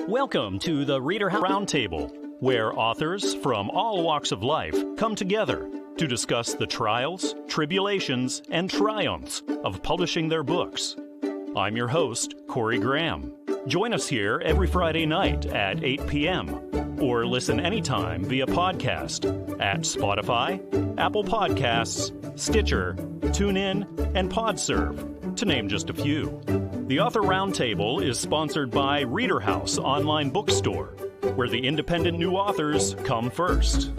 Welcome to the ReaderHouse Roundtable, where authors from all walks of life come together to discuss the trials, tribulations, and triumphs of publishing their books. I'm your host, Corey Graham. Join us here every Friday night at 8 p.m. or listen anytime via podcast at Spotify, Apple Podcasts, Stitcher, TuneIn, and PodServe, to name just a few. The Author Roundtable is sponsored by ReaderHouse Online Bookstore, where the independent new authors come first.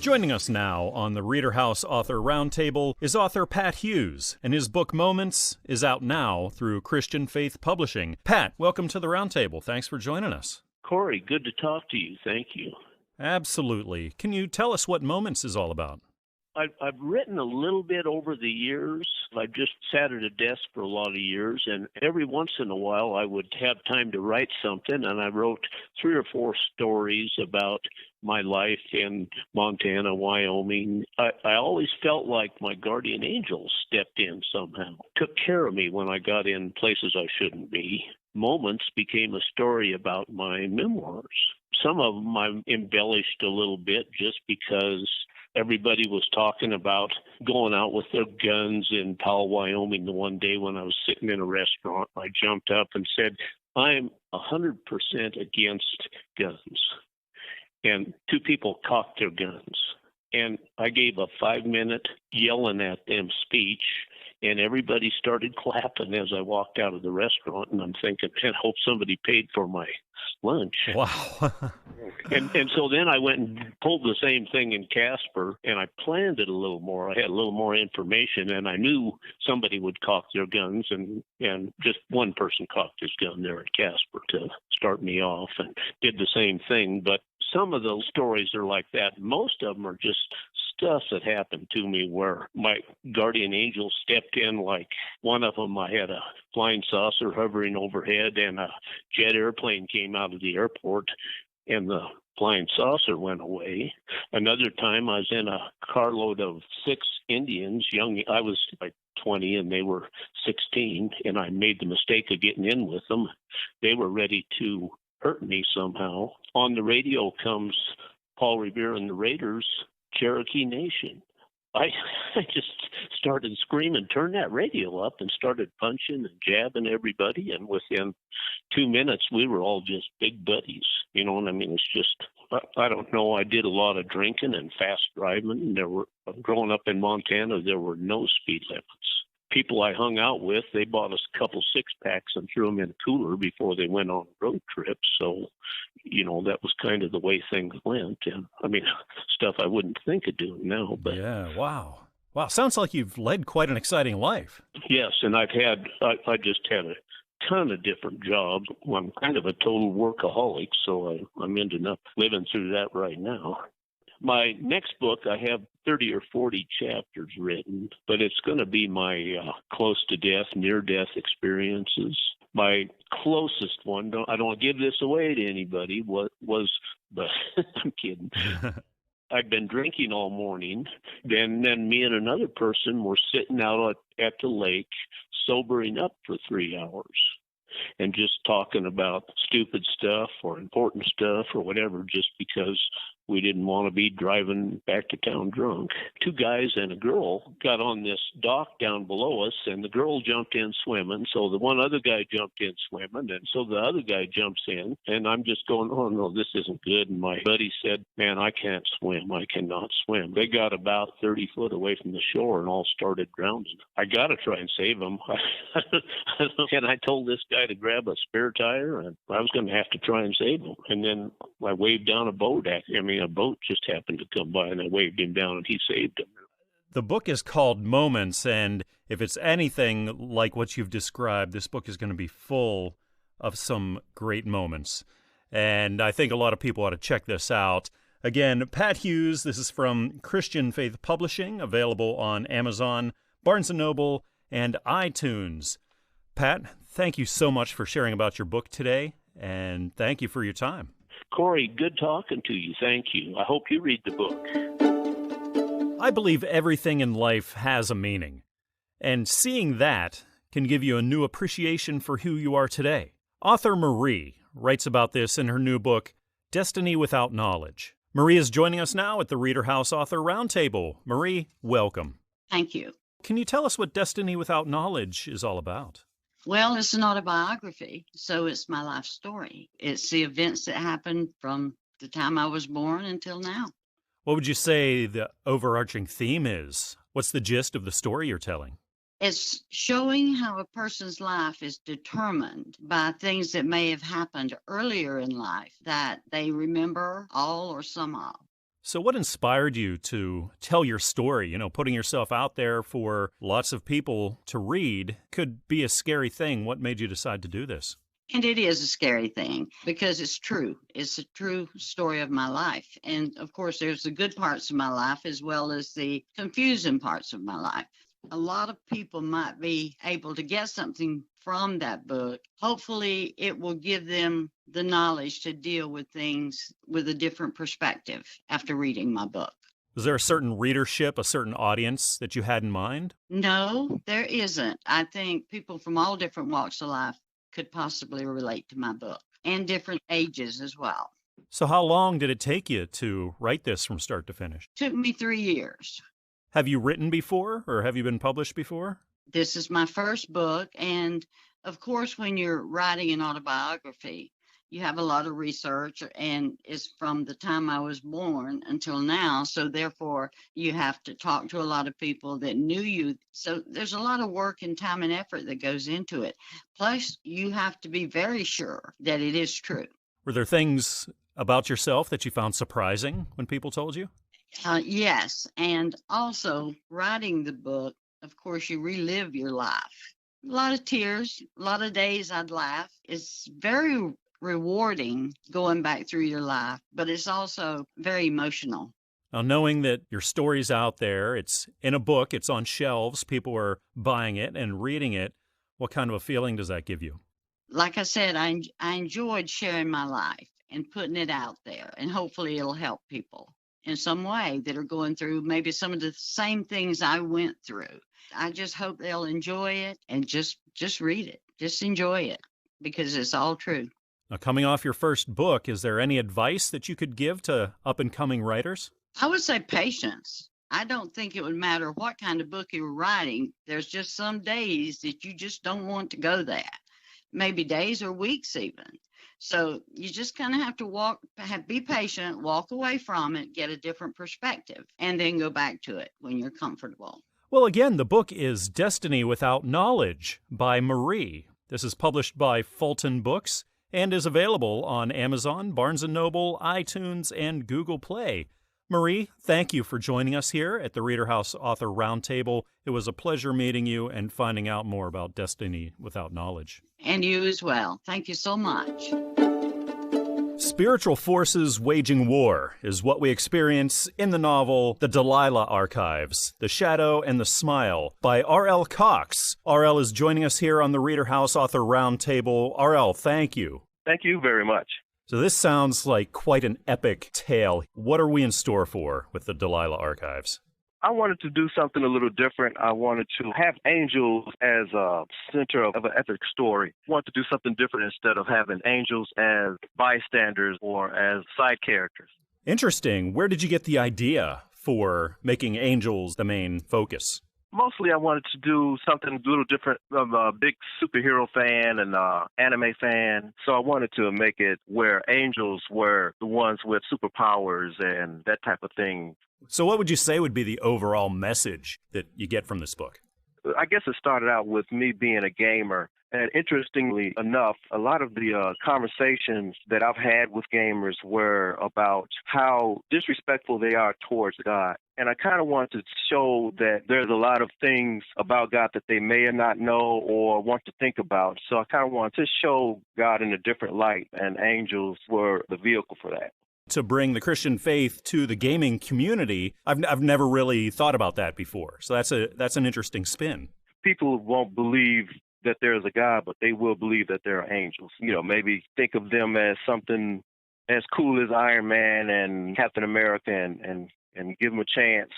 Joining us now on the ReaderHouse Author Roundtable is author Pat Hughes, and his book Moments is out now through Christian Faith Publishing. Pat, welcome to the Roundtable. Thanks for joining us. Corey, good to talk to you. Thank you. Absolutely. Can you tell us what Moments is all about? I've written a little bit over the years. I've just sat at a desk for a lot of years, and every once in a while I would have time to write something, and I wrote 3 or 4 stories about my life in Montana, Wyoming. I always felt like my guardian angel stepped in somehow, took care of me when I got in places I shouldn't be. Moments became a story about my memoirs. Some of them I embellished a little bit just because everybody was talking about going out with their guns in Powell, Wyoming the one day when I was sitting in a restaurant. I jumped up and said, I'm 100% against guns. And 2 people cocked their guns. And I gave a 5-minute yelling at them speech, and everybody started clapping as I walked out of the restaurant. And I'm thinking, I hope somebody paid for my lunch. Wow. and so then I went and pulled the same thing in Casper, and I planned it a little more. I had a little more information, and I knew somebody would cock their guns, and just one person cocked his gun there at Casper to start me off, and did the same thing. But some of those stories are like that. Most of them are just stuff that happened to me where my guardian angel stepped in. Like one of them, I had a flying saucer hovering overhead, and a jet airplane came out of the airport, and the flying saucer went away. Another time, I was in a carload of 6 Indians, young. I was like 20 and they were 16, and I made the mistake of getting in with them. They were ready to hurt me somehow. On the radio comes Paul Revere and the Raiders, Cherokee Nation. I just started screaming, turn that radio up, and started punching and jabbing everybody. And within 2 minutes, we were all just big buddies. You know what I mean? It's just, I don't know. I did a lot of drinking and fast driving. Growing up in Montana, there were no speed limits. People I hung out with, they bought us a couple 6-packs and threw them in a cooler before they went on road trips. So, you know, that was kind of the way things went. And I mean, stuff I wouldn't think of doing now. But yeah, wow. Wow, sounds like you've led quite an exciting life. Yes, and I just had a ton of different jobs. I'm kind of a total workaholic, so I'm ending up living through that right now. My next book, I have 30 or 40 chapters written, but it's going to be my close to death, near-death experiences. My closest one, I don't give this away to anybody, but I'm kidding. I'd been drinking all morning. Then me and another person were sitting out at the lake, sobering up for 3 hours and just talking about stupid stuff or important stuff or whatever, just because we didn't want to be driving back to town drunk. 2 guys and a girl got on this dock down below us, and the girl jumped in swimming. So the one other guy jumped in swimming, and so the other guy jumps in, and I'm just going, oh, no, this isn't good. And my buddy said, man, I can't swim. I cannot swim. They got about 30 foot away from the shore and all started drowning. I got to try and save them. And I told this guy to grab a spare tire, and I was going to have to try and save him. And then I waved down a boat. A boat just happened to come by, and I waved him down, and he saved him. The book is called Moments, and if it's anything like what you've described, this book is going to be full of some great moments. And I think a lot of people ought to check this out. Again, Pat Hughes, this is from Christian Faith Publishing, available on Amazon, Barnes & Noble, and iTunes. Pat, thank you so much for sharing about your book today, and thank you for your time. Corey, good talking to you. Thank you. I hope you read the book. I believe everything in life has a meaning, and seeing that can give you a new appreciation for who you are today. Author Marie writes about this in her new book, Destiny Without Knowledge. Marie is joining us now at the ReaderHouse Author Roundtable. Marie, welcome. Thank you. Can you tell us what Destiny Without Knowledge is all about? Well, it's an autobiography, so it's my life story. It's the events that happened from the time I was born until now. What would you say the overarching theme is? What's the gist of the story you're telling? It's showing how a person's life is determined by things that may have happened earlier in life that they remember all or some of. So what inspired you to tell your story? You know, putting yourself out there for lots of people to read could be a scary thing. What made you decide to do this? And it is a scary thing because it's true. It's a true story of my life. And of course, there's the good parts of my life as well as the confusing parts of my life. A lot of people might be able to get something from that book. Hopefully, it will give them the knowledge to deal with things with a different perspective after reading my book. Is there a certain readership, a certain audience that you had in mind? No, there isn't. I think people from all different walks of life could possibly relate to my book, and different ages as well. So how long did it take you to write this from start to finish? Took me 3 years. Have you written before, or have you been published before? This is my first book, and of course, when you're writing an autobiography, you have a lot of research, and it's from the time I was born until now, so therefore, you have to talk to a lot of people that knew you. So there's a lot of work and time and effort that goes into it. Plus, you have to be very sure that it is true. Were there things about yourself that you found surprising when people told you? Yes, and also writing the book, of course, you relive your life. A lot of tears, a lot of days I'd laugh. It's very rewarding going back through your life, but it's also very emotional. Now, knowing that your story's out there, it's in a book, it's on shelves, people are buying it and reading it, what kind of a feeling does that give you? Like I said, I enjoyed sharing my life and putting it out there, and hopefully it'll help people in some way that are going through maybe some of the same things I went through. I just hope they'll enjoy it and just read it. Just enjoy it because it's all true. Now, coming off your first book, is there any advice that you could give to up-and-coming writers? I would say patience. I don't think it would matter what kind of book you were writing. There's just some days that you just don't want to go there, maybe days or weeks even. So you just kind of have to be patient, walk away from it, get a different perspective, and then go back to it when you're comfortable. Well, again, the book is Destiny Without Knowledge by Marie. This is published by Fulton Books and is available on Amazon, Barnes & Noble, iTunes, and Google Play. Marie, thank you for joining us here at the ReaderHouse Author Roundtable. It was a pleasure meeting you and finding out more about Destiny Without Knowledge. And you as well. Thank you so much. Spiritual forces waging war is what we experience in the novel The Delilah Archives, The Shadow and the Smile by R.L. Cox. R.L. is joining us here on the ReaderHouse Author Roundtable. R.L., thank you. Thank you very much. So this sounds like quite an epic tale. What are we in store for with the Delilah Archives? I wanted to do something a little different. I wanted to have angels as a center of an epic story. I wanted to do something different instead of having angels as bystanders or as side characters. Interesting. Where did you get the idea for making angels the main focus? Mostly I wanted to do something a little different. I'm a big superhero fan and anime fan, so I wanted to make it where angels were the ones with superpowers and that type of thing. So what would you say would be the overall message that you get from this book? I guess it started out with me being a gamer. And interestingly enough, a lot of the conversations that I've had with gamers were about how disrespectful they are towards God. And I kind of want to show that there's a lot of things about God that they may not know or want to think about. So I kind of want to show God in a different light, and angels were the vehicle for that. To bring the Christian faith to the gaming community, I've never really thought about that before. So that's an interesting spin. People won't believe that there is a God, but they will believe that there are angels. You know, maybe think of them as something as cool as Iron Man and Captain America and give them a chance.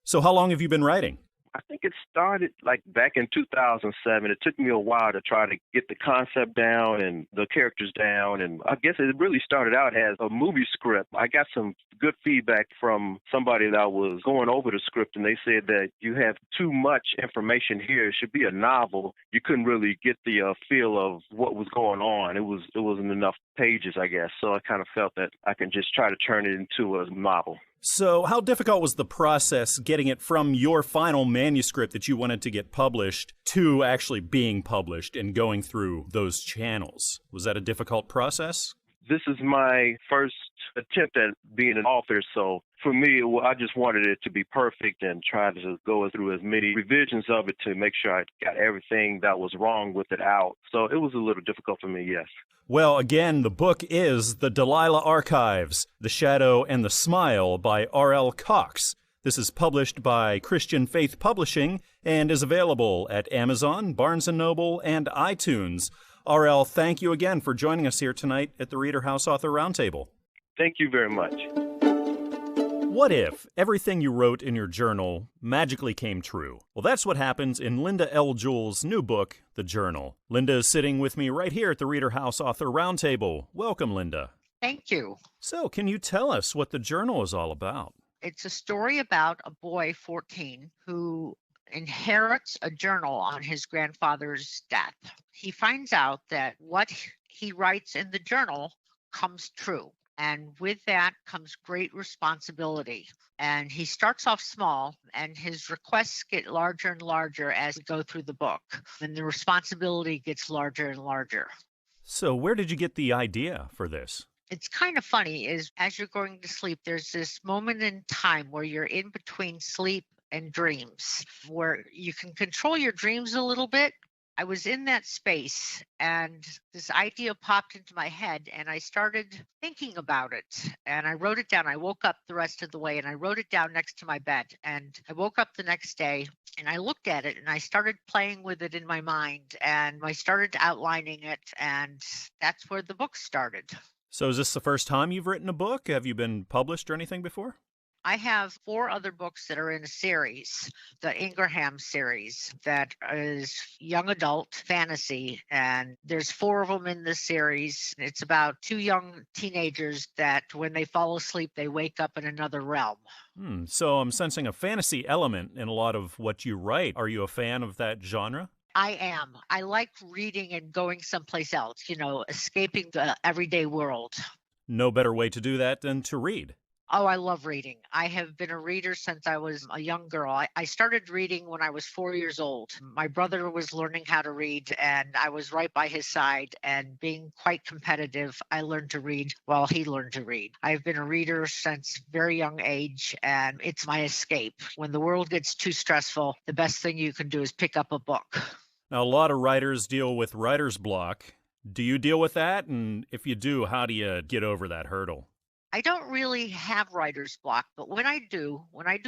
So how long have you been writing? I think it started like back in 2007. It took me a while to try to get the concept down and the characters down. And I guess it really started out as a movie script. I got some good feedback from somebody that was going over the script, and they said that you have too much information here. It should be a novel. You couldn't really get the feel of what was going on. It wasn't enough pages, I guess. So I kind of felt that I can just try to turn it into a novel. So how difficult was the process getting it from your final manuscript that you wanted to get published to actually being published and going through those channels? Was that a difficult process? This is my first attempt at being an author, so for me, I just wanted it to be perfect and try to go through as many revisions of it to make sure I got everything that was wrong with it out. So it was a little difficult for me, yes. Well, again, the book is The Delilah Archives, The Shadow and the Smile by R.L. Cox. This is published by Christian Faith Publishing and is available at Amazon, Barnes & Noble, and iTunes. R.L., thank you again for joining us here tonight at the ReaderHouse Author Roundtable. Thank you very much. What if everything you wrote in your journal magically came true? Well, that's what happens in Lynda L. Jewell's new book, The Journal. Lynda is sitting with me right here at the ReaderHouse Author Roundtable. Welcome, Lynda. Thank you. So, can you tell us what The Journal is all about? It's a story about a boy, 14, who inherits a journal on his grandfather's death. He finds out that what he writes in the journal comes true. And with that comes great responsibility. And he starts off small, and his requests get larger and larger as we go through the book. And the responsibility gets larger and larger. So where did you get the idea for this? It's kind of funny is as you're going to sleep, there's this moment in time where you're in between sleep and dreams, where you can control your dreams a little bit. I was in that space and this idea popped into my head and I started thinking about it and I wrote it down. I woke up the rest of the way and I wrote it down next to my bed, and I woke up the next day and I looked at it and I started playing with it in my mind and I started outlining it, and that's where the book started. So is this the first time you've written a book? Have you been published or anything before? I have 4 other books that are in a series, the Ingraham series, that is young adult fantasy, and there's 4 of them in this series. It's about 2 young teenagers that when they fall asleep, they wake up in another realm. So I'm sensing a fantasy element in a lot of what you write. Are you a fan of that genre? I am. I like reading and going someplace else, escaping the everyday world. No better way to do that than to read. Oh, I love reading. I have been a reader since I was a young girl. I started reading when I was 4 years old. My brother was learning how to read, and I was right by his side. And being quite competitive, I learned to read while he learned to read. I've been a reader since very young age, and it's my escape. When the world gets too stressful, the best thing you can do is pick up a book. Now, a lot of writers deal with writer's block. Do you deal with that? And if you do, how do you get over that hurdle? I don't really have writer's block, but when I do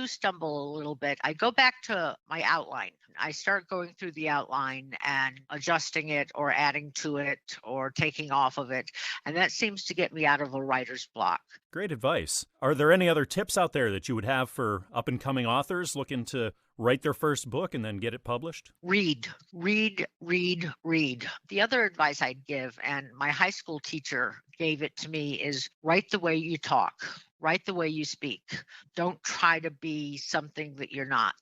stumble a little bit, I go back to my outline. I start going through the outline and adjusting it or adding to it or taking off of it. And that seems to get me out of a writer's block. Great advice. Are there any other tips out there that you would have for up-and-coming authors looking to write their first book and then get it published? Read. The other advice I'd give, and my high school teacher gave it to me, is write the way you talk. Write the way you speak. Don't try to be something that you're not.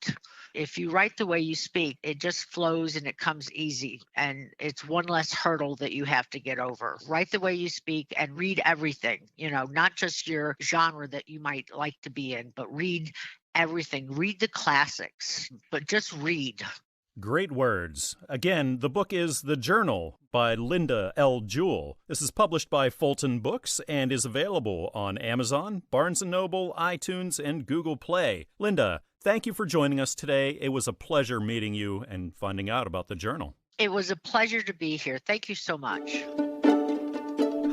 If you write the way you speak, it just flows and it comes easy. And it's one less hurdle that you have to get over. Write the way you speak and read everything, not just your genre that you might like to be in, but read everything. Read the classics, but just read. Great words. Again, the book is The Journal by Lynda L. Jewell. This is published by Fulton Books and is available on Amazon, Barnes & Noble, iTunes, and Google Play. Lynda, thank you for joining us today. It was a pleasure meeting you and finding out about The Journal. It was a pleasure to be here. Thank you so much.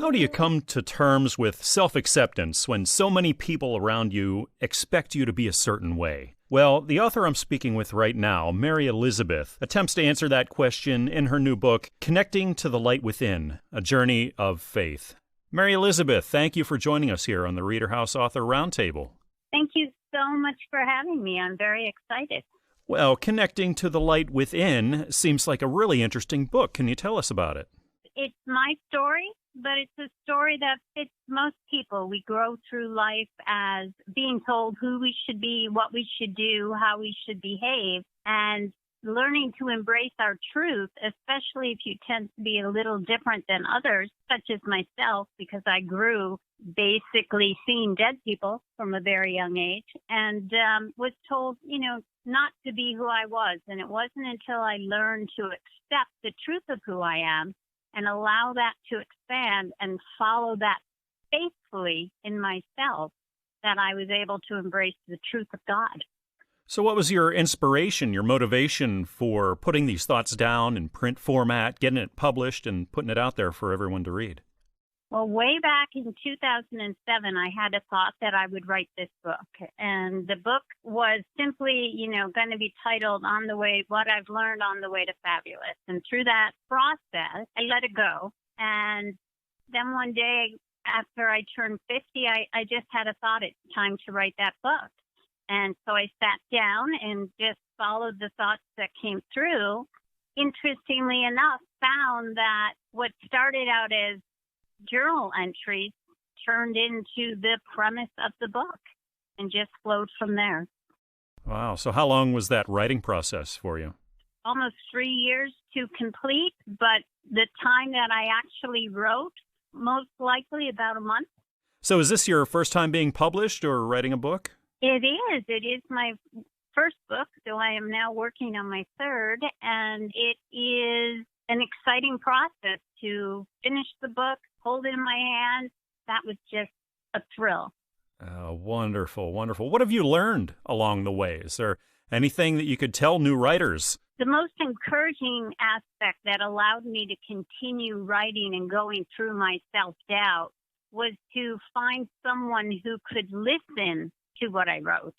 How do you come to terms with self-acceptance when so many people around you expect you to be a certain way? Well, the author I'm speaking with right now, Mary Elizabeth, attempts to answer that question in her new book, Connecting to the Light Within, A Journey of Faith. Mary Elizabeth, thank you for joining us here on the ReaderHouse Author Roundtable. Thank you so much for having me. I'm very excited. Well, Connecting to the Light Within seems like a really interesting book. Can you tell us about it? It's my story, but it's a story that fits most people. We grow through life as being told who we should be, what we should do, how we should behave, and learning to embrace our truth, especially if you tend to be a little different than others, such as myself, because I grew basically seeing dead people from a very young age and was told, not to be who I was. And it wasn't until I learned to accept the truth of who I am and allow that to expand and follow that faithfully in myself that I was able to embrace the truth of God. So what was your inspiration, your motivation for putting these thoughts down in print format, getting it published, and putting it out there for everyone to read? Well, way back in 2007, I had a thought that I would write this book. And the book was simply, going to be titled What I've Learned on the Way to Fabulous. And through that process, I let it go. And then one day after I turned 50, I just had a thought, it's time to write that book. And so I sat down and just followed the thoughts that came through. Interestingly enough, found that what started out as journal entries turned into the premise of the book and just flowed from there. Wow. So how long was that writing process for you? Almost 3 years to complete, but the time that I actually wrote, most likely about a month. So is this your first time being published or writing a book? It is. It is my first book, so I am now working on my third, and it is an exciting process to finish the book, hold it in my hand. That was just a thrill. Oh, wonderful, wonderful. What have you learned along the way? Is there anything that you could tell new writers? The most encouraging aspect that allowed me to continue writing and going through my self-doubt was to find someone who could listen to what I wrote.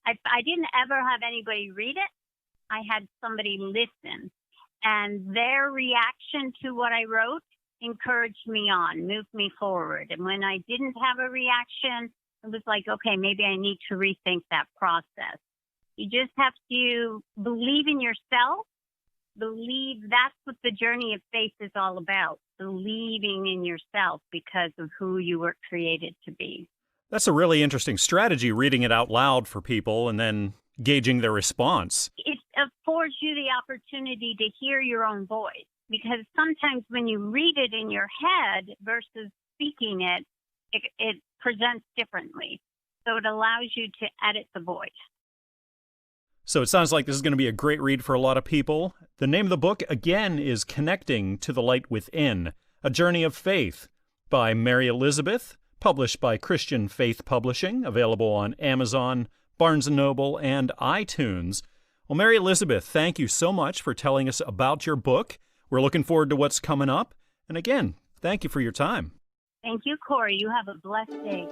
I didn't ever have anybody read it. I had somebody listen. And their reaction to what I wrote encouraged me on, moved me forward. And when I didn't have a reaction, it was like, okay, maybe I need to rethink that process. You just have to believe in yourself. That's what the journey of faith is all about, believing in yourself because of who you were created to be. That's a really interesting strategy, reading it out loud for people and then gauging their response. It affords you the opportunity to hear your own voice, because sometimes when you read it in your head versus speaking it presents differently. So it allows you to edit the voice. So it sounds like this is going to be a great read for a lot of people. The name of the book, again, is Connecting to the Light Within, A Journey of Faith by Mary Elizabeth, published by Christian Faith Publishing, available on Amazon, Barnes & Noble, and iTunes. Well, Mary Elizabeth, thank you so much for telling us about your book. We're looking forward to what's coming up. And again, thank you for your time. Thank you, Corey. You have a blessed day.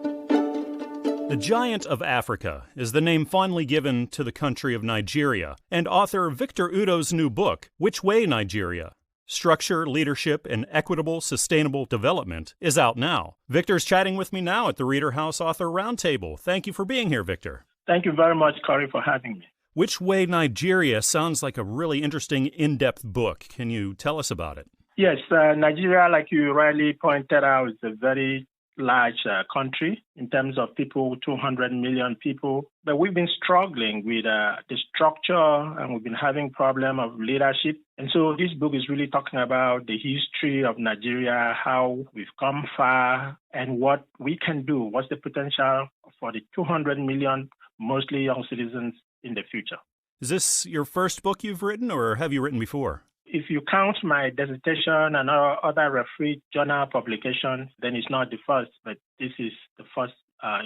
The Giant of Africa is the name fondly given to the country of Nigeria, and author Victor Udo's new book, Which Way, Nigeria? Structure, Leadership, and Equitable Sustainable Development, is out now. Victor's chatting with me now at the ReaderHouse Author Roundtable. Thank you for being here, Victor. Thank you very much, Corey, for having me. Which Way, Nigeria sounds like a really interesting, in-depth book. Can you tell us about it? Yes, Nigeria, like you rightly pointed out, is a very large country in terms of people, 200 million people. But we've been struggling with the structure, and we've been having problem of leadership. And so this book is really talking about the history of Nigeria, how we've come far, and what we can do. What's the potential for the 200 million, mostly young citizens in the future. Is this your first book you've written, or have you written before? If you count my dissertation and other referee journal publications, then it's not the first, but this is the first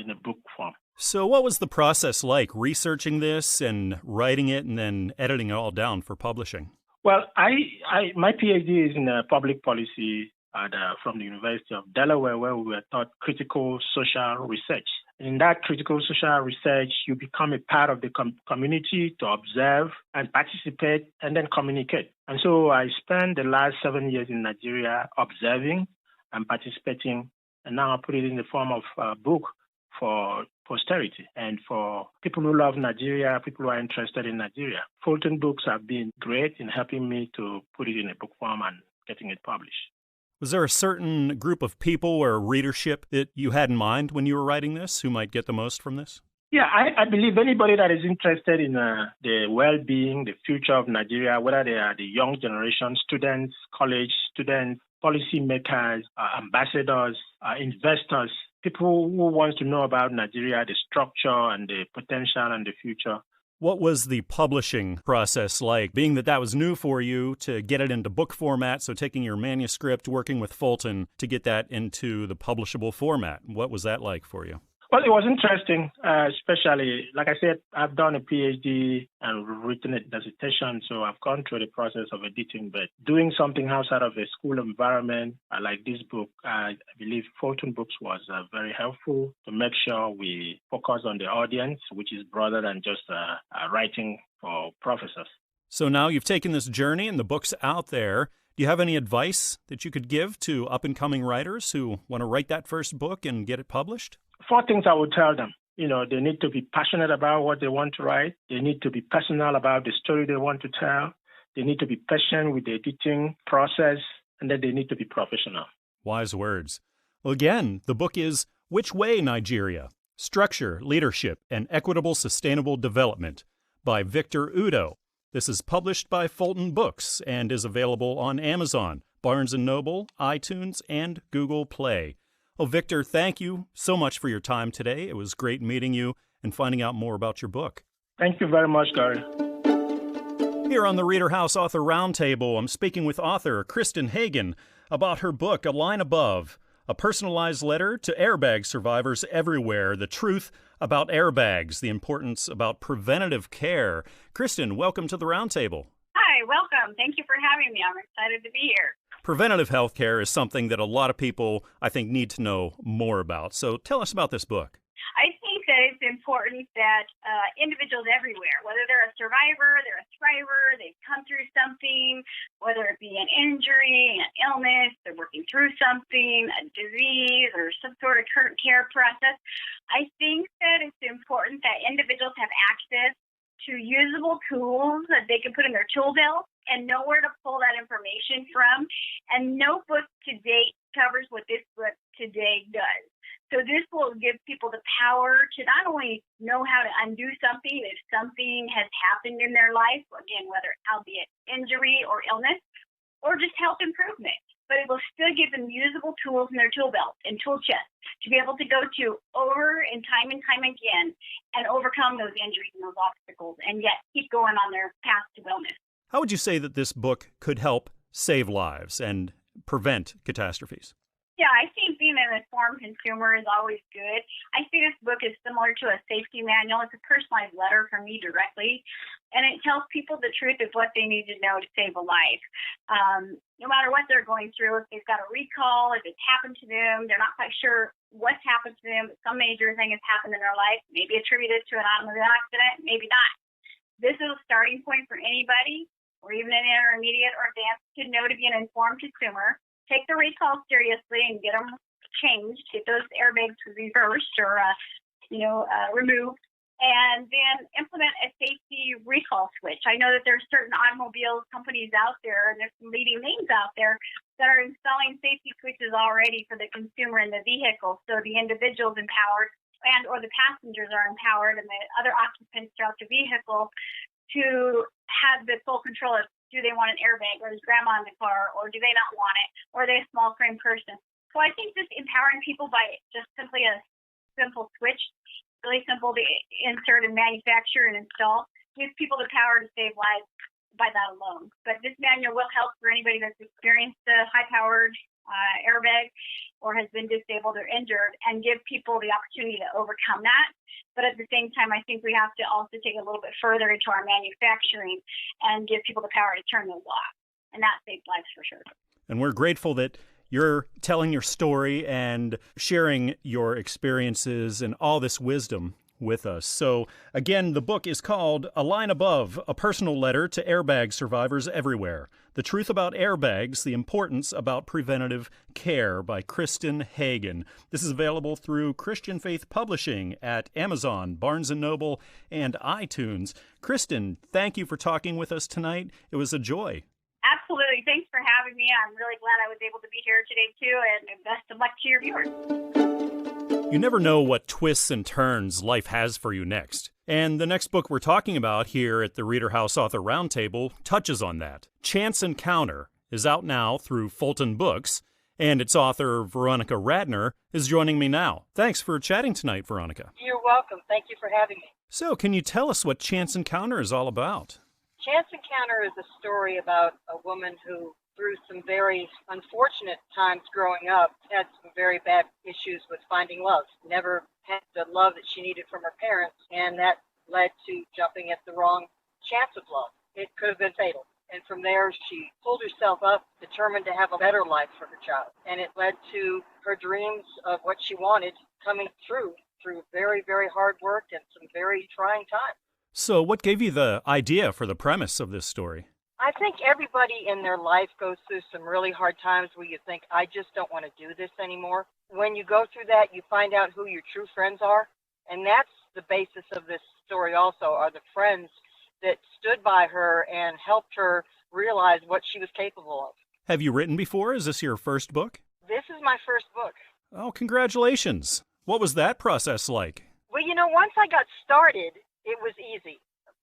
in a book form. So what was the process like, researching this and writing it and then editing it all down for publishing? Well, my PhD is in public policy from the University of Delaware, where we were taught critical social research. In that critical social research, you become a part of the community to observe and participate and then communicate. And so I spent the last 7 years in Nigeria observing and participating, and now I put it in the form of a book for posterity and for people who love Nigeria, people who are interested in Nigeria. Fulton Books have been great in helping me to put it in a book form and getting it published. Was there a certain group of people or readership that you had in mind when you were writing this who might get the most from this? Yeah, I believe anybody that is interested in the well-being, the future of Nigeria, whether they are the young generation, students, college students, policymakers, ambassadors, investors, people who want to know about Nigeria, the structure and the potential and the future. What was the publishing process like, being that that was new for you, to get it into book format, so taking your manuscript, working with Fulton to get that into the publishable format? What was that like for you? Well, it was interesting, especially, like I said, I've done a PhD and written a dissertation, so I've gone through the process of editing, but doing something outside of a school environment like this book, I believe Fulton Books was very helpful to make sure we focus on the audience, which is broader than just writing for professors. So now you've taken this journey and the book's out there. Do you have any advice that you could give to up-and-coming writers who want to write that first book and get it published? 4 things I would tell them. They need to be passionate about what they want to write. They need to be personal about the story they want to tell. They need to be patient with the editing process, and then they need to be professional. Wise words. Well, again, the book is Which Way, Nigeria? Structure, Leadership, and Equitable Sustainable Development by Victor Udo. This is published by Fulton Books and is available on Amazon, Barnes & Noble, iTunes, and Google Play. Oh, Victor, thank you so much for your time today. It was great meeting you and finding out more about your book. Thank you very much, Gary. Here on the ReaderHouse Author Roundtable, I'm speaking with author Kristin Hagen about her book, A Line Above, a personalized letter to airbag survivors everywhere, the truth about airbags, the importance about preventative care. Kristin, welcome to the Roundtable. Hi, welcome. Thank you for having me. I'm excited to be here. Preventative health care is something that a lot of people, I think, need to know more about. So tell us about this book. I think that it's important that individuals everywhere, whether they're a survivor, they're a thriver, they've come through something, whether it be an injury, an illness, they're working through something, a disease, or some sort of current care process, I think that it's important that individuals have access to usable tools that they can put in their tool belt and know where to pull that information from. And no book to date covers what this book today does. So this will give people the power to not only know how to undo something if something has happened in their life, again, whether albeit injury or illness, or just health improvement, but it will still give them usable tools in their tool belt and tool chest to be able to go to over and time again and overcome those injuries and those obstacles and yet keep going on their path to wellness. How would you say that this book could help save lives and prevent catastrophes? Yeah, I think being an informed consumer is always good. I see this book is similar to a safety manual. It's a personalized letter from me directly, and it tells people the truth of what they need to know to save a life. No matter what they're going through, if they've got a recall, if it's happened to them, they're not quite sure what's happened to them, but some major thing has happened in their life, maybe attributed to an automobile accident, maybe not. This is a starting point for anybody, or even an intermediate or advanced, to know to be an informed consumer. Take the recall seriously and get them changed, get those airbags reversed or, removed, and then implement a safety recall switch. I know that there's certain automobile companies out there, and there's some leading names out there that are installing safety switches already for the consumer in the vehicle, so the individual's empowered and or the passengers are empowered and the other occupants throughout the vehicle to have the full control of, do they want an airbag, or is grandma in the car, or do they not want it, or are they a small frame person? So I think just empowering people by just simply a simple switch, really simple to insert and manufacture and install, gives people the power to save lives by that alone. But this manual will help for anybody that's experienced a high-powered airbag or has been disabled or injured, and give people the opportunity to overcome that. But at the same time, I think we have to also take it a little bit further into our manufacturing and give people the power to turn those off. And that saves lives for sure. And we're grateful that you're telling your story and sharing your experiences and all this wisdom with us. So again, the book is called A Line Above, a personal letter to airbag survivors everywhere The Truth About Airbags, The Importance About Preventative Care by Kristin Hagen. This is available through Christian Faith Publishing at Amazon, Barnes & Noble, and iTunes. Kristen, thank you for talking with us tonight. It was a joy. Absolutely. Thanks for having me. I'm really glad I was able to be here today, too, and best of luck to your viewers. You never know what twists and turns life has for you next. And the next book we're talking about here at the ReaderHouse Author Roundtable touches on that. Chance Encounter is out now through Fulton Books, and its author, Veronica Ratner, is joining me now. Thanks for chatting tonight, Veronica. You're welcome. Thank you for having me. So, can you tell us what Chance Encounter is all about? Chance Encounter is a story about a woman who, through some very unfortunate times growing up, had some very bad issues with finding love. Never had the love that she needed from her parents, and that led to jumping at the wrong chance of love. It could have been fatal. And from there, she pulled herself up, determined to have a better life for her child. And it led to her dreams of what she wanted coming through very, very hard work and some very trying times. So what gave you the idea for the premise of this story? I think everybody in their life goes through some really hard times where you think, I just don't want to do this anymore. When you go through that, you find out who your true friends are. And that's the basis of this story also, are the friends that stood by her and helped her realize what she was capable of. Have you written before? Is this your first book? This is my first book. Oh, congratulations. What was that process like? Well, once I got started, it was easy.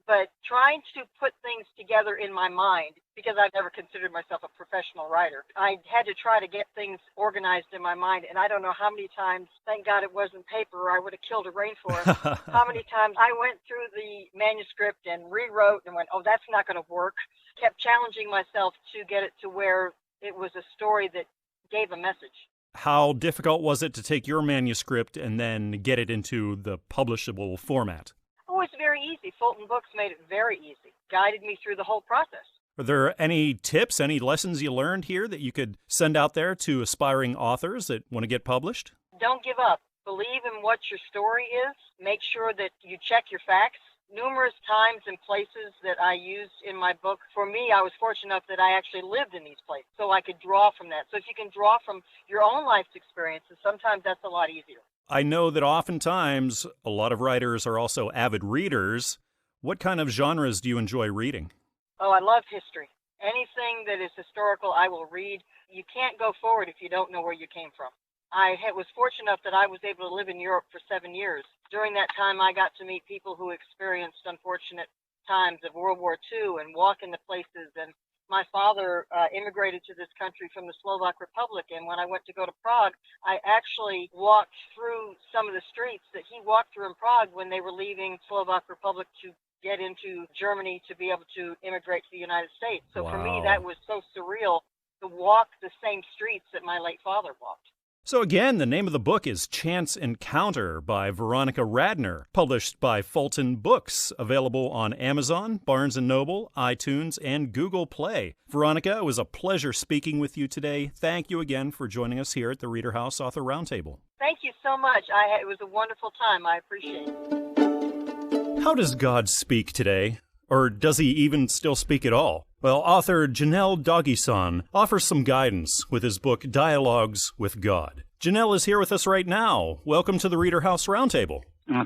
But trying to put things together in my mind, because I've never considered myself a professional writer, I had to try to get things organized in my mind. And I don't know how many times, thank God it wasn't paper, or I would have killed a rainforest, how many times I went through the manuscript and rewrote and went, oh, that's not going to work. Kept challenging myself to get it to where it was a story that gave a message. How difficult was it to take your manuscript and then get it into the publishable format? Oh, it's very easy. Fulton Books made it very easy, guided me through the whole process. Are there any tips, any lessons you learned here that you could send out there to aspiring authors that want to get published? Don't give up. Believe in what your story is. Make sure that you check your facts. Numerous times and places that I used in my book, for me, I was fortunate enough that I actually lived in these places, so I could draw from that. So if you can draw from your own life's experiences, sometimes that's a lot easier. I know that oftentimes a lot of writers are also avid readers. What kind of genres do you enjoy reading? Oh, I love history. Anything that is historical, I will read. You can't go forward if you don't know where you came from. I was fortunate enough that I was able to live in Europe for 7 years. During that time, I got to meet people who experienced unfortunate times of World War II and walk into places. And my father immigrated to this country from the Slovak Republic. And when I went to go to Prague, I actually walked through some of the streets that he walked through in Prague when they were leaving Slovak Republic to get into Germany to be able to immigrate to the United States. So For me, that was so surreal to walk the same streets that my late father walked. So again, the name of the book is Chance Encounter by Veronica Ratner, published by Fulton Books, available on Amazon, Barnes & Noble, iTunes, and Google Play. Veronica, it was a pleasure speaking with you today. Thank you again for joining us here at the ReaderHouse Author Roundtable. Thank you so much. It was a wonderful time. I appreciate it. How does God speak today? Or does he even still speak at all? Well, author Janelle Daguisan offers some guidance with his book Dialogues with God. Janelle is here with us right now. Welcome to the ReaderHouse Roundtable.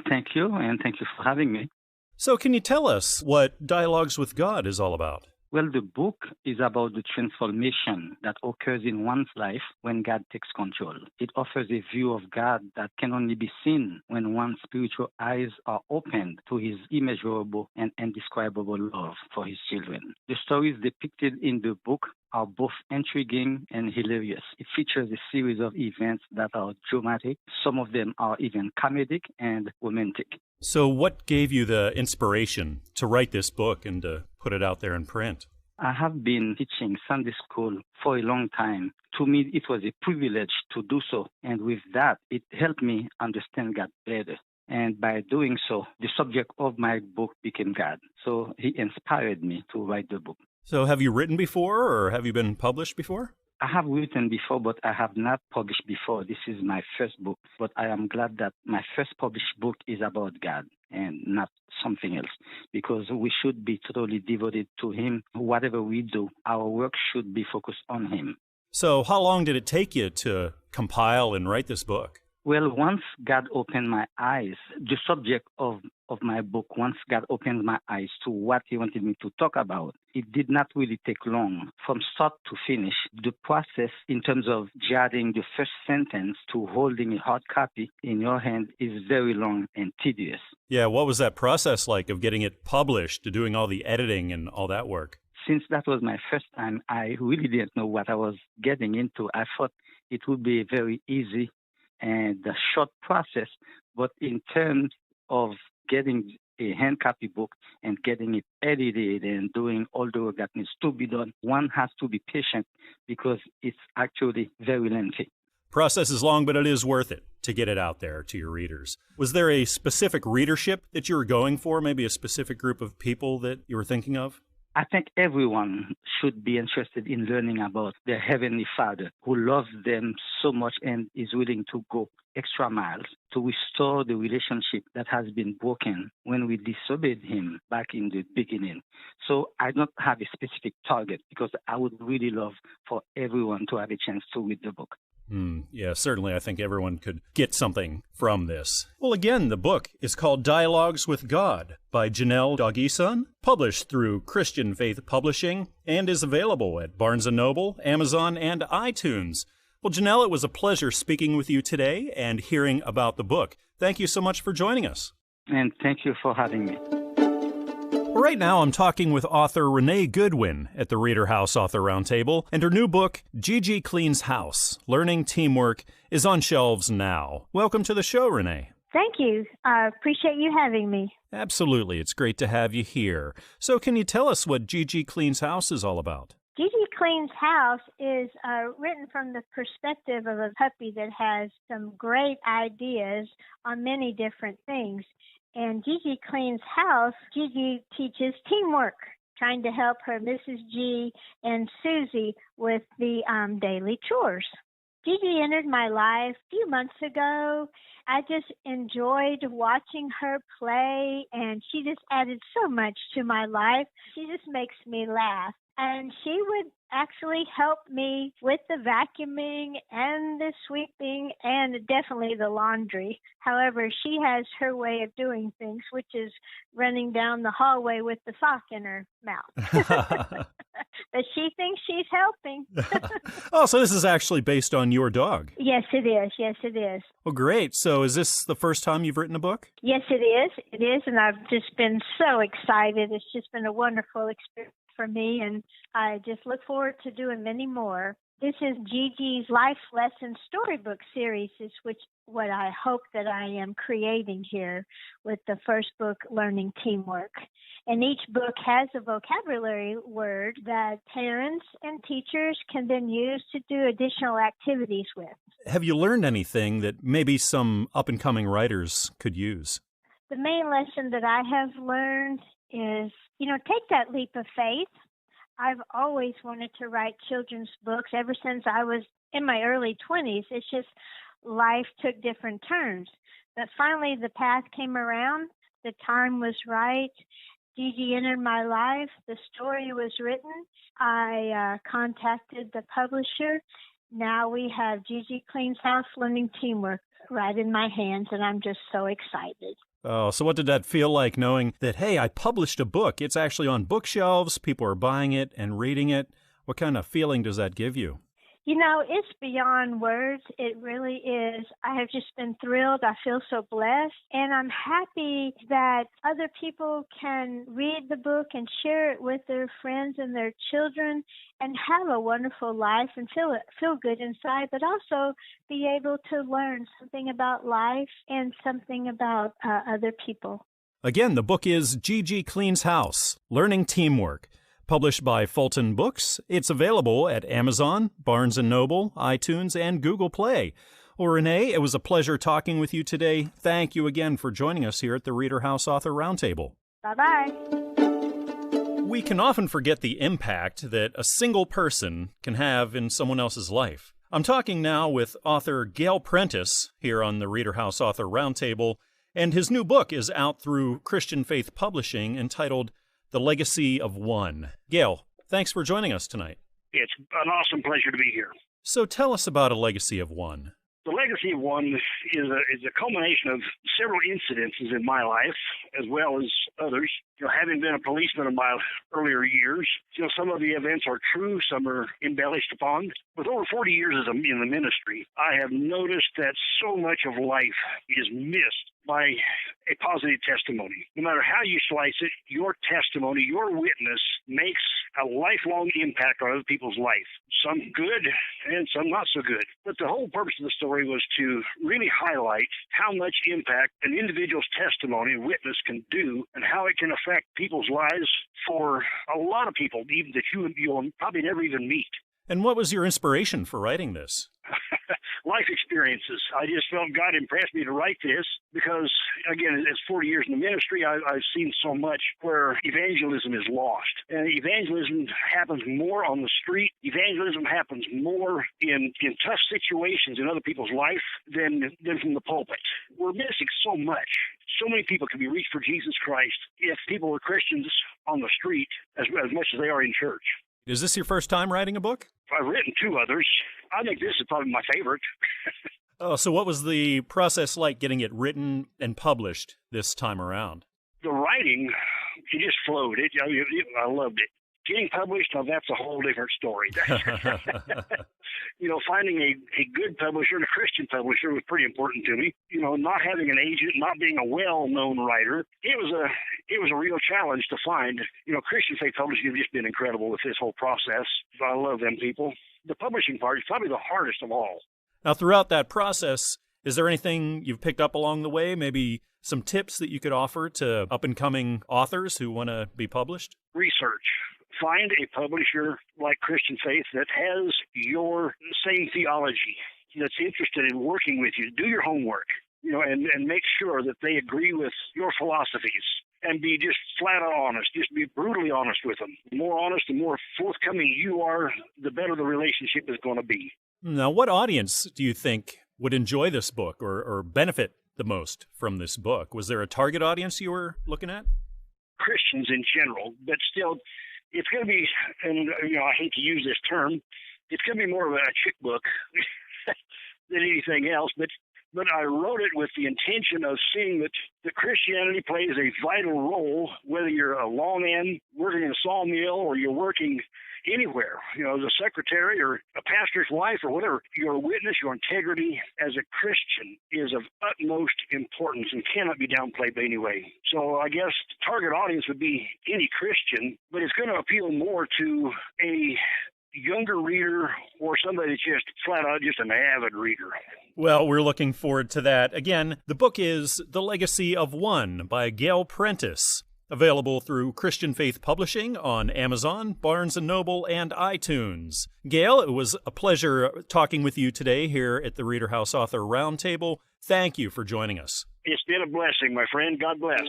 Thank you, and thank you for having me. So can you tell us what Dialogues with God is all about? Well, the book is about the transformation that occurs in one's life when God takes control. It offers a view of God that can only be seen when one's spiritual eyes are opened to his immeasurable and indescribable love for his children. The stories depicted in the book are both intriguing and hilarious. It features a series of events that are dramatic. Some of them are even comedic and romantic. So what gave you the inspiration to write this book and to put it out there in print? I have been teaching Sunday school for a long time. To me, it was a privilege to do so. And with that, it helped me understand God better. And by doing so, the subject of my book became God. So he inspired me to write the book. So have you written before, or have you been published before? I have written before, but I have not published before. This is my first book. But I am glad that my first published book is about God. and not something else, because we should be totally devoted to him. Whatever we do, our work should be focused on him. So how long did it take you to compile and write this book? Well, once God opened my eyes, the subject of my book, once God opened my eyes to what he wanted me to talk about, it did not really take long. From start to finish, the process in terms of jotting the first sentence to holding a hard copy in your hand is very long and tedious. Yeah, what was that process like of getting it published, to doing all the editing and all that work? Since that was my first time, I really didn't know what I was getting into. I thought it would be very easy and a short process, but in terms of getting a hand copy book and getting it edited and doing all the work that needs to be done, one has to be patient because it's actually very lengthy. Process is long, but it is worth it to get it out there to your readers. Was there a specific readership that you were going for, maybe a specific group of people that you were thinking of? I think everyone should be interested in learning about their Heavenly Father, who loves them so much and is willing to go extra miles to restore the relationship that has been broken when we disobeyed him back in the beginning. So I don't have a specific target because I would really love for everyone to have a chance to read the book. Yeah, certainly I think everyone could get something from this. Well, again, the book is called Dialogues with God by Janel Daguisan, published through Christian Faith Publishing, and is available at Barnes & Noble, Amazon, and iTunes. Well, Janelle, it was a pleasure speaking with you today and hearing about the book. Thank you so much for joining us. And thank you for having me. Right now, I'm talking with author Renee Goodwin at the ReaderHouse Author Roundtable, and her new book, Gigi Cleans House, Learning Teamwork, is on shelves now. Welcome to the show, Renee. Thank you. I appreciate you having me. Absolutely. It's great to have you here. So can you tell us what Gigi Cleans House is all about? Gigi Cleans House is written from the perspective of a puppy that has some great ideas on many different things. And Gigi Cleans House, Gigi teaches teamwork, trying to help her Mrs. G and Susie with the daily chores. Gigi entered my life a few months ago. I just enjoyed watching her play, and she just added so much to my life. She just makes me laugh. And she would actually help me with the vacuuming and the sweeping and definitely the laundry. However, she has her way of doing things, which is running down the hallway with the sock in her mouth. But she thinks she's helping. Oh, so this is actually based on your dog? Yes, it is. Yes, it is. Well, great. So is this the first time you've written a book? Yes, it is. It is. And I've just been so excited. It's just been a wonderful experience for me, and I just look forward to doing many more. This is Gigi's Life Lesson Storybook series, is what I hope that I am creating here with the first book, Learning Teamwork. And each book has a vocabulary word that parents and teachers can then use to do additional activities with. Have you learned anything that maybe some up-and-coming writers could use? The main lesson that I have learned is, take that leap of faith. I've always wanted to write children's books ever since I was in my early 20s. It's just life took different turns. But finally, the path came around. The time was right. Gigi entered my life. The story was written. I contacted the publisher. Now we have Gigi Cleans House, Learning Teamwork right in my hands, and I'm just so excited. Oh, so what did that feel like, knowing that, hey, I published a book? It's actually on bookshelves. People are buying it and reading it. What kind of feeling does that give you? It's beyond words. It really is. I have just been thrilled. I feel so blessed. And I'm happy that other people can read the book and share it with their friends and their children and have a wonderful life and feel good inside, but also be able to learn something about life and something about other people. Again, the book is Gigi Cleans House, Learning Teamwork. Published by Fulton Books. It's available at Amazon, Barnes & Noble, iTunes, and Google Play. Well, Renee, it was a pleasure talking with you today. Thank you again for joining us here at the ReaderHouse Author Roundtable. Bye-bye. We can often forget the impact that a single person can have in someone else's life. I'm talking now with author Gail Prentice here on the ReaderHouse Author Roundtable, And his new book is out through Christian Faith Publishing entitled The Legacy of One. Gail, thanks for joining us tonight. It's an awesome pleasure to be here. So tell us about A Legacy of One. The Legacy of One is a culmination of several incidences in my life, as well as others. Having been a policeman in my earlier years, some of the events are true, some are embellished upon. With over 40 years in the ministry, I have noticed that so much of life is missed by a positive testimony. No matter how you slice it, your testimony, your witness makes a lifelong impact on other people's life. Some good and some not so good. But the whole purpose of the story was to really highlight how much impact an individual's testimony and witness can do and how it can affect people's lives for a lot of people, even that you'll probably never even meet. And what was your inspiration for writing this? Life experiences. I just felt God impressed me to write this because, again, it's 40 years in the ministry. I've seen so much where evangelism is lost. And evangelism happens more on the street. Evangelism happens more in tough situations in other people's life than from the pulpit. We're missing so much. So many people can be reached for Jesus Christ if people were Christians on the street as much as they are in church. Is this your first time writing a book? I've written 2 others. I think this is probably my favorite. Oh, so what was the process like getting it written and published this time around? The writing, it just flowed. I loved it. Getting published, now that's a whole different story. Finding a good publisher and a Christian publisher was pretty important to me. Not having an agent, not being a well-known writer, it was a real challenge to find. Christian Faith Publishing has just been incredible with this whole process. I love them people. The publishing part is probably the hardest of all. Now, throughout that process, is there anything you've picked up along the way? Maybe some tips that you could offer to up-and-coming authors who want to be published? Research. Find a publisher like Christian Faith that has your same theology, that's interested in working with you. Do your homework, and make sure that they agree with your philosophies. And be just flat out honest. Just be brutally honest with them. The more honest and more forthcoming you are, the better the relationship is going to be. Now, what audience do you think would enjoy this book or benefit the most from this book? Was there a target audience you were looking at? Christians in general, but still, it's going to be, and I hate to use this term, it's going to be more of a chick book than anything else, but I wrote it with the intention of seeing that Christianity plays a vital role, whether you're a lawman working in a sawmill or you're working anywhere, as a secretary or a pastor's wife or whatever. Your witness, your integrity as a Christian is of utmost importance and cannot be downplayed by any way. So I guess the target audience would be any Christian, but it's going to appeal more to a younger reader or somebody that's just flat out just an avid reader. Well, we're looking forward to that. Again, the book is The Legacy of One by Gail Prentice, available through Christian Faith Publishing on Amazon, Barnes & Noble, and iTunes. Gail, it was a pleasure talking with you today here at the ReaderHouse Author Roundtable. Thank you for joining us. It's been a blessing, my friend. God bless.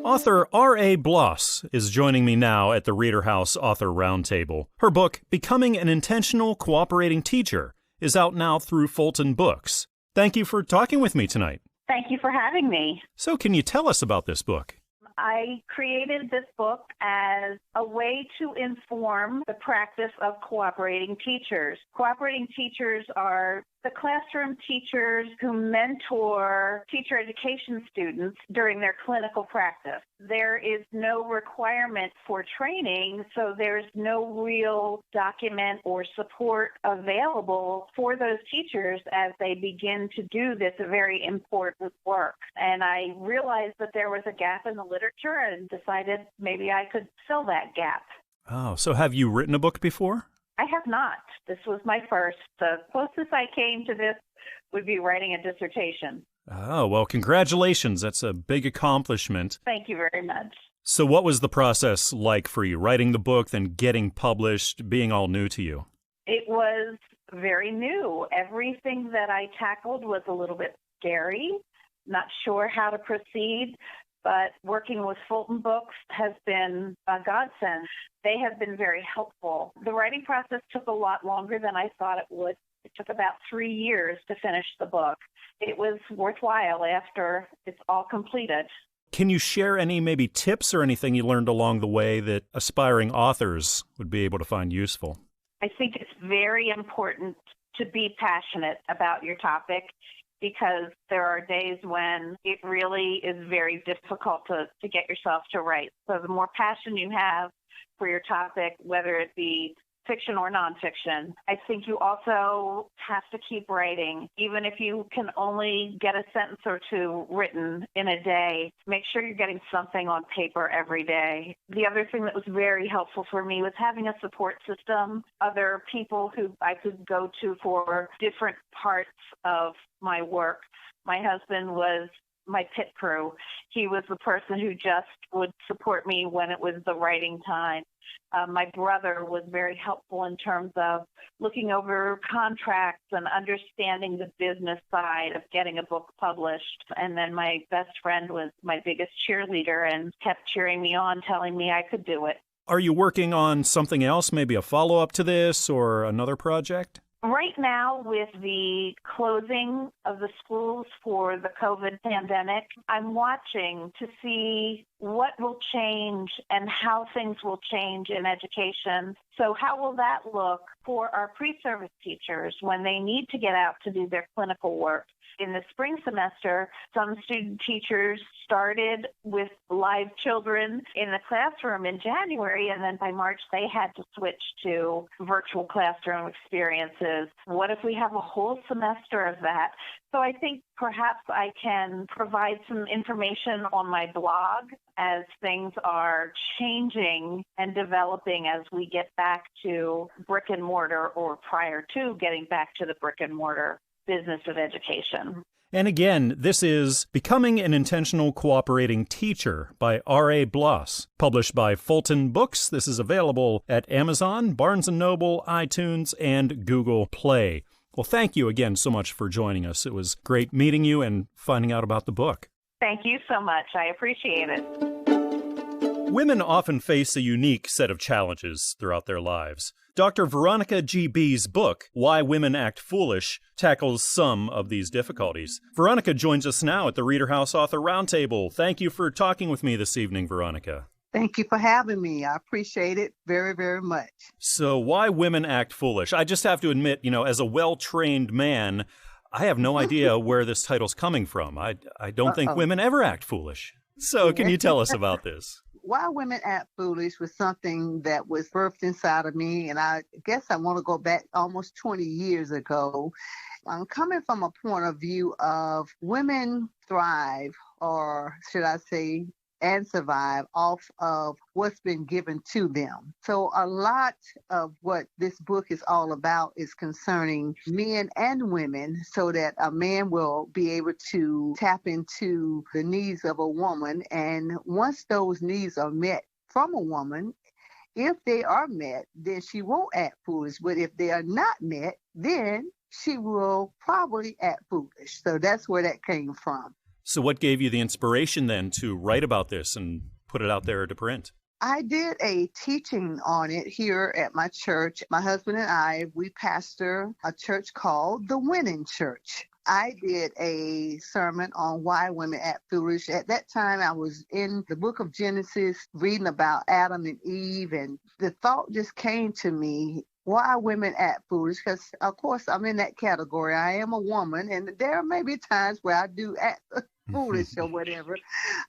Author R.A. Blas is joining me now at the ReaderHouse Author Roundtable. Her book, Becoming an Intentional Cooperating Teacher, is out now through Fulton Books. Thank you for talking with me tonight. Thank you for having me. So can you tell us about this book? I created this book as a way to inform the practice of cooperating teachers. Cooperating teachers are the classroom teachers who mentor teacher education students during their clinical practice. There is no requirement for training, so there's no real document or support available for those teachers as they begin to do this very important work. And I realized that there was a gap in the literature and decided maybe I could fill that gap. Oh, so have you written a book before? I have not. This was my first. The closest I came to this would be writing a dissertation. Oh, well, congratulations. That's a big accomplishment. Thank you very much. So what was the process like for you, writing the book, then getting published, being all new to you? It was very new. Everything that I tackled was a little bit scary, not sure how to proceed. But working with Fulton Books has been a godsend. They have been very helpful. The writing process took a lot longer than I thought it would. It took about 3 years to finish the book. it was worthwhile after it's all completed. Can you share any maybe tips or anything you learned along the way that aspiring authors would be able to find useful? I think it's very important to be passionate about your topic, because there are days when it really is very difficult to get yourself to write. So the more passion you have for your topic, whether it be fiction or nonfiction, I think you also have to keep writing. Even if you can only get a sentence or two written in a day, make sure you're getting something on paper every day. The other thing that was very helpful for me was having a support system, other people who I could go to for different parts of my work. My husband was my pit crew. He was the person who just would support me when it was the writing time. My brother was very helpful in terms of looking over contracts and understanding the business side of getting a book published. And then my best friend was my biggest cheerleader and kept cheering me on, telling me I could do it. Are you working on something else, maybe a follow-up to this or another project? Right now, with the closing of the schools for the COVID pandemic, I'm watching to see what will change and how things will change in education. So how will that look for our pre-service teachers when they need to get out to do their clinical work? In the spring semester, some student teachers started with live children in the classroom in January, and then by March they had to switch to virtual classroom experiences. What if we have a whole semester of that? So I think perhaps I can provide some information on my blog as things are changing and developing as we get back to brick and mortar, or prior to getting back to the brick and mortar business of education. And again, this is Becoming an Intentional Cooperating Teacher by R.A. Blas, published by Fulton Books. This is available at Amazon, Barnes & Noble, iTunes, and Google Play. Well, thank you again so much for joining us. It was great meeting you and finding out about the book. Thank you so much. I appreciate it. Women often face a unique set of challenges throughout their lives. Dr. Veronica GB's book, Why Women Act Foolish, tackles some of these difficulties. Veronica joins us now at the ReaderHouse Author Roundtable. Thank you for talking with me this evening, Veronica. Thank you for having me. I appreciate it very, very much. So, Why Women Act Foolish? I just have to admit, as a well-trained man, I have no idea where this title's coming from. I don't think women ever act foolish. So, can you tell us about this? Why Women Act Foolish was something that was birthed inside of me, and I guess I want to go back almost 20 years ago. I'm coming from a point of view of women thrive, or should I say, and survive off of what's been given to them. So a lot of what this book is all about is concerning men and women, so that a man will be able to tap into the needs of a woman. And once those needs are met from a woman, if they are met, then she won't act foolish. But if they are not met, then she will probably act foolish. So that's where that came from. So what gave you the inspiration then to write about this and put it out there to print? I did a teaching on it here at my church. My husband and I, we pastor a church called the Winning Church. I did a sermon on why women act foolish. At that time, I was in the book of Genesis reading about Adam and Eve, and the thought just came to me, why women act foolish? Because, of course, I'm in that category. I am a woman, and there may be times where I do act foolish or whatever.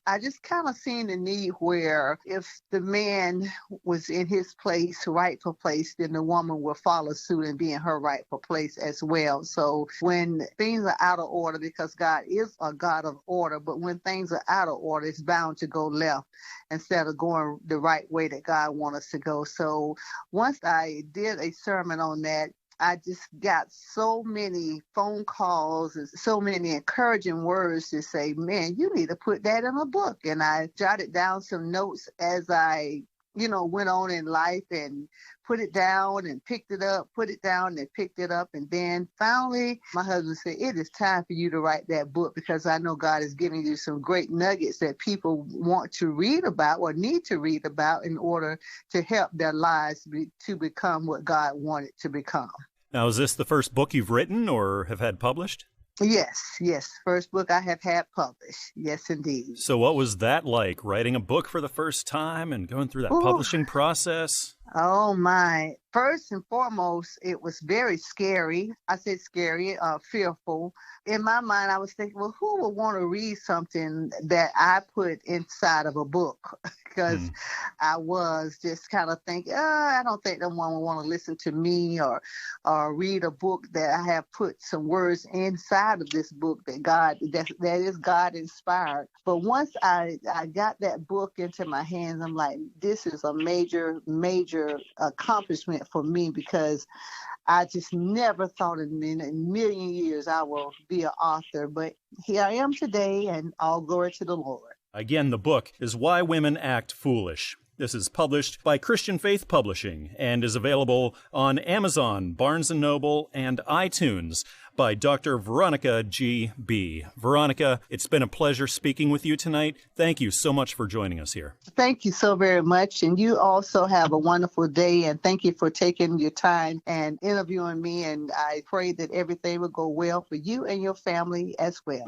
I just kind of seen the need where if the man was in his place, rightful place, then the woman will follow suit and be in her rightful place as well. So when things are out of order, because God is a God of order, but when things are out of order, it's bound to go left instead of going the right way that God wants us to go. So once I did a sermon on that, I just got so many phone calls and so many encouraging words to say, man, you need to put that in a book. And I jotted down some notes as I, went on in life and put it down and picked it up, put it down and picked it up. And then finally, my husband said, it is time for you to write that book, because I know God is giving you some great nuggets that people want to read about or need to read about in order to help their lives to become what God wanted to become. Now, is this the first book you've written or have had published? Yes. First book I have had published. Yes, indeed. So what was that like, writing a book for the first time and going through that publishing process? Oh my. First and foremost, it was very scary. I said scary, fearful. In my mind, I was thinking, well, who would want to read something that I put inside of a book? Because I was just kind of thinking, I don't think no one would want to listen to me or read a book that I have put some words inside of this book that is God inspired. But once I got that book into my hands, I'm like, this is a major accomplishment for me, because I just never thought in a million years I will be an author. But here I am today, and all glory to the Lord. Again, the book is Why Women Act Foolish. This is published by Christian Faith Publishing and is available on Amazon, Barnes & Noble, and iTunes by Dr. Veronica GB. Veronica, it's been a pleasure speaking with you tonight. Thank you so much for joining us here. Thank you so very much. And you also have a wonderful day. And thank you for taking your time and interviewing me. And I pray that everything will go well for you and your family as well.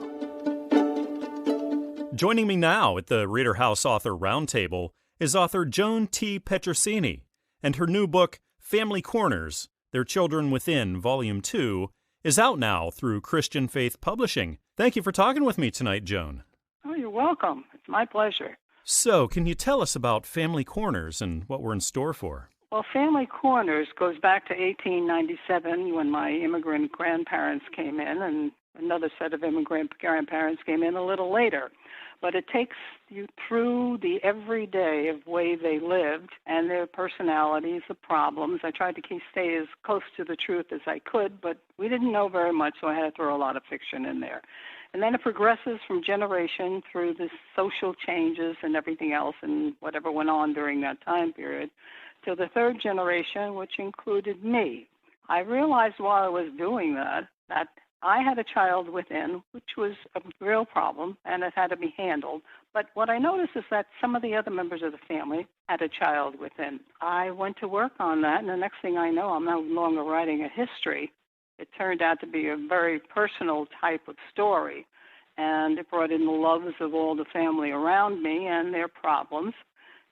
Joining me now at the ReaderHouse Author Roundtable is author Joan T Petruccini, and her new book, Family Corners, Their Children Within, Volume 2, is out now through Christian Faith Publishing. Thank you for talking with me tonight, Joan. Oh, you're welcome. It's my pleasure. So, can you tell us about Family Corners and what we're in store for? Well, Family Corners goes back to 1897 when my immigrant grandparents came in, and another set of immigrant grandparents came in a little later. But it takes you through the everyday of way they lived and their personalities, the problems. I tried to stay as close to the truth as I could, but we didn't know very much, so I had to throw a lot of fiction in there. And then it progresses from generation through the social changes and everything else and whatever went on during that time period to the third generation, which included me. I realized while I was doing that I had a child within, which was a real problem, and it had to be handled. But what I noticed is that some of the other members of the family had a child within. I went to work on that, and the next thing I know, I'm no longer writing a history. It turned out to be a very personal type of story, and it brought in the loves of all the family around me and their problems,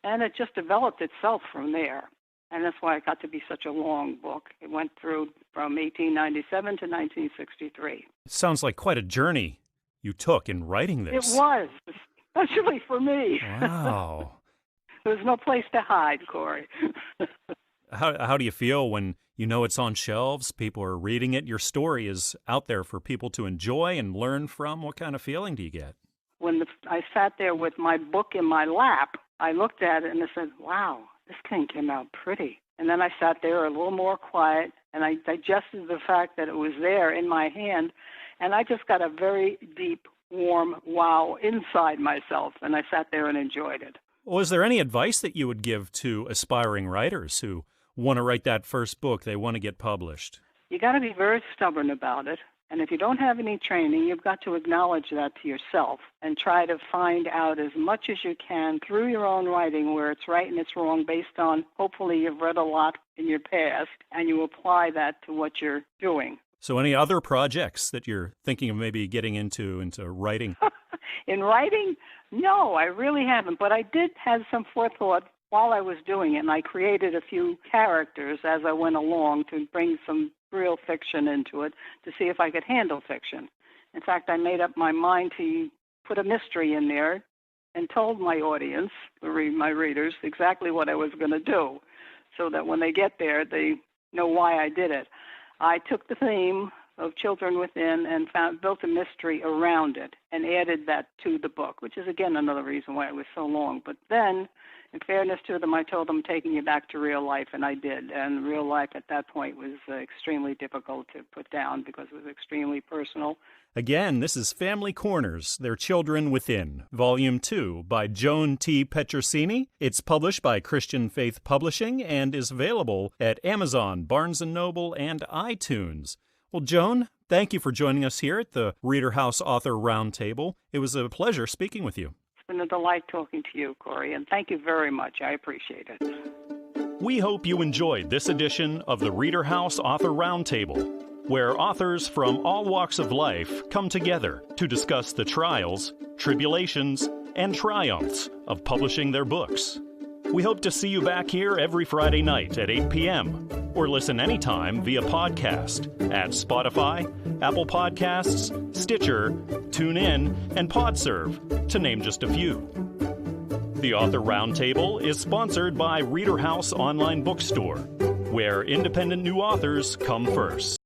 and it just developed itself from there. And that's why it got to be such a long book. It went through from 1897 to 1963. It sounds like quite a journey you took in writing this. It was, especially for me. Wow. There was no place to hide, Corey. How do you feel when you know it's on shelves, people are reading it, your story is out there for people to enjoy and learn from? What kind of feeling do you get? When I sat there with my book in my lap, I looked at it and I said, wow, this thing came out pretty. And then I sat there a little more quiet, and I digested the fact that it was there in my hand, and I just got a very deep, warm wow inside myself, and I sat there and enjoyed it. Well, is there any advice that you would give to aspiring writers who want to write that first book, they want to get published? You got to be very stubborn about it. And if you don't have any training, you've got to acknowledge that to yourself and try to find out as much as you can through your own writing where it's right and it's wrong based on, hopefully you've read a lot in your past and you apply that to what you're doing. So any other projects that you're thinking of maybe getting into writing? In writing? No, I really haven't. But I did have some forethought while I was doing it, and I created a few characters as I went along to bring some real fiction into it to see if I could handle fiction. In fact, I made up my mind to put a mystery in there and told my audience, my readers, exactly what I was going to do so that when they get there, they know why I did it. I took the theme of Children Within and built a mystery around it and added that to the book, which is, again, another reason why it was so long. But then, in fairness to them, I told them, I'm taking you back to real life, and I did. And real life at that point was extremely difficult to put down because it was extremely personal. Again, this is Family Corners, Their Children Within, Volume 2 by Joan T Petruccini. It's published by Christian Faith Publishing and is available at Amazon, Barnes & Noble, and iTunes. Well, Joan, thank you for joining us here at the ReaderHouse Author Roundtable. It was a pleasure speaking with you. It's been a delight talking to you, Corey, and thank you very much. I appreciate it. We hope you enjoyed this edition of the ReaderHouse Author Roundtable. where authors from all walks of life come together to discuss the trials, tribulations, and triumphs of publishing their books. We hope to see you back here every Friday night at 8 p.m. or listen anytime via podcast at Spotify, Apple Podcasts, Stitcher, TuneIn, and PodServe, to name just a few. The Author Roundtable is sponsored by ReaderHouse Online Bookstore, where independent new authors come first.